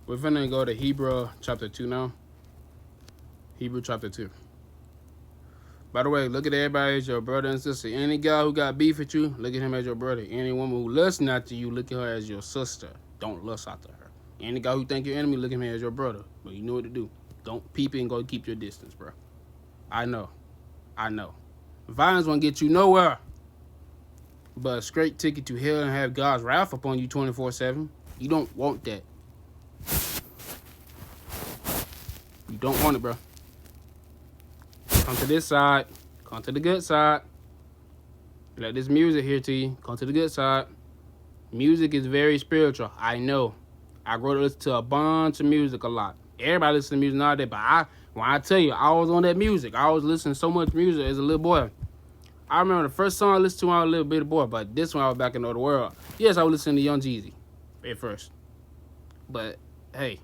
We're finna go to Hebrew chapter 2 now. Hebrew chapter 2. By the way, look at everybody as your brother and sister. Any guy who got beef with you, look at him as your brother. Any woman who lusts after you, look at her as your sister. Don't lust after her. Any guy who think you're enemy, look at him as your brother. But you know what to do. Don't peep it and go keep your distance, bro. I know. Violence won't get you nowhere. But a straight ticket to hell and have God's wrath upon you 24/7. You don't want that. You don't want it, bro. Come to this side. Come to the good side. Let this music here to you. Come to the good side. Music is very spiritual. I know. I grew up listening to a bunch of music a lot. Everybody listens to music nowadays, but when I tell you, I was on that music. I was listening to so much music as a little boy. I remember the first song I listened to when I was a little bitty boy, but this one I was back in the other world. Yes, I was listening to Young Jeezy at first. But, hey,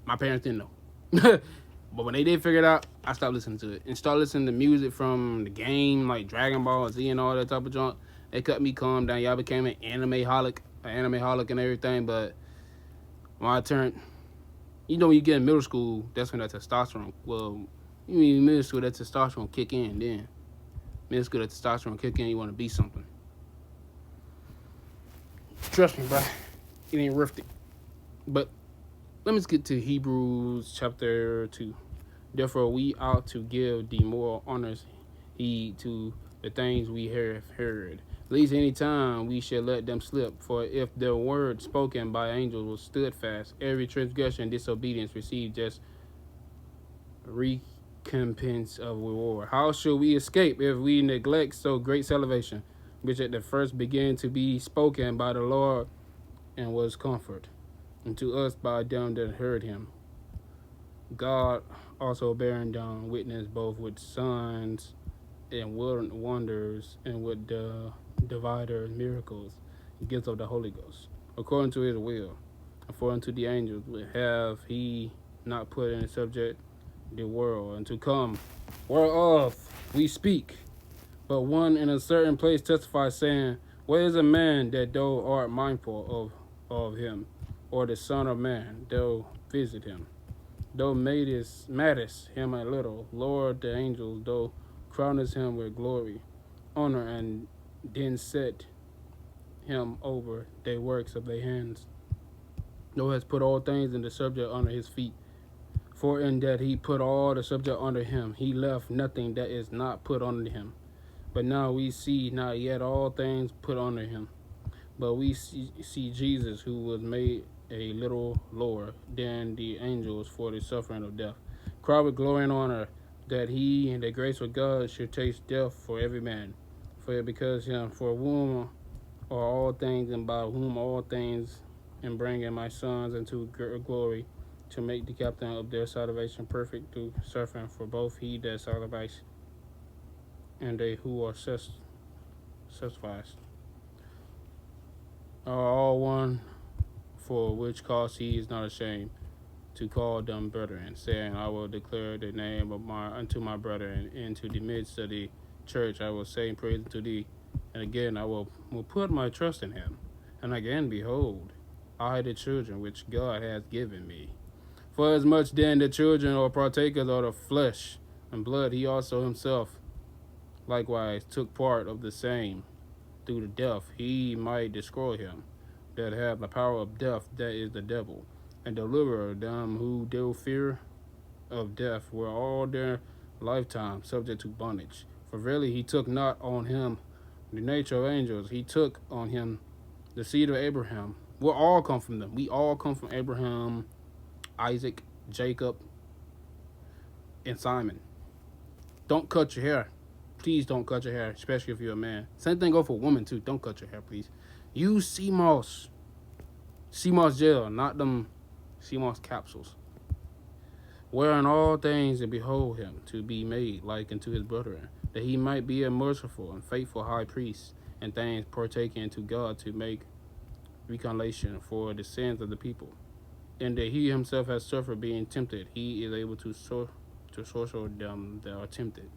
my parents didn't know. But when they did figure it out, I stopped listening to it and started listening to music from the game, like Dragon Ball Z and all that type of junk. They cut me calm down. Y'all became an anime-holic and everything. But when I turned, when you get in middle school, that's when that testosterone, you mean middle school, that testosterone kick in then. Middle school, that testosterone kick in, you want to be something. Trust me, bro. It ain't worth it. But let me get to Hebrews chapter 2. Therefore, we ought to give the more honors heed to the things we have heard. Least any time we shall let them slip. For if the word spoken by angels was stood fast, every transgression and disobedience received just recompense of reward. How shall we escape if we neglect so great salvation, which at the first began to be spoken by the Lord and was comfort, and to us by them that heard him? God also bearing down witness both with signs and wonders and with the divider miracles, gifts of the Holy Ghost, according to his will, according to the angels, have he not put in subject the world, and to come, whereof we speak. But one in a certain place testifies, saying, where is a man that thou art mindful of him, or the Son of Man, thou visit him? Thou madest him a little, Lord the angels, thou crownest him with glory, honor, and then set him over the works of thy hands. Thou hast put all things in the subject under his feet. For in that he put all the subject under him, he left nothing that is not put under him. But now we see not yet all things put under him. But we see Jesus, who was made a little lower than the angels for the suffering of death, cried with glory and honor, that he and the grace of God should taste death for every man. For because him, for whom are all things, and by whom all things, and bringing my sons into glory, to make the captain of their salvation perfect through suffering. For both he that salvates and they who are satisfied are all one, for which cause he is not ashamed to call them brethren, saying, I will declare the name of unto my brethren, into the midst of the church I will sing praise to thee. And again I will put my trust in him. And again, behold, I the children which God hath given me. For as much then the children are partakers of the flesh and blood, he also himself likewise took part of the same, through the death he might destroy him that have the power of death, that is the devil, and deliver them who do fear of death were all their lifetime subject to bondage. For verily he took not on him the nature of angels, he took on him the seed of Abraham. We all come from them. We all come from Abraham, Isaac, Jacob, and Simon. Don't cut your hair. Please don't cut your hair, especially if you're a man. Same thing go for women too. Don't cut your hair, please. Use sea moss gel, not them sea moss capsules. Wherein all things, and behold him to be made like unto his brethren, that he might be a merciful and faithful high priest, and things partaking to God to make reconciliation for the sins of the people. And that he himself has suffered being tempted, he is able to sorrow them that are tempted.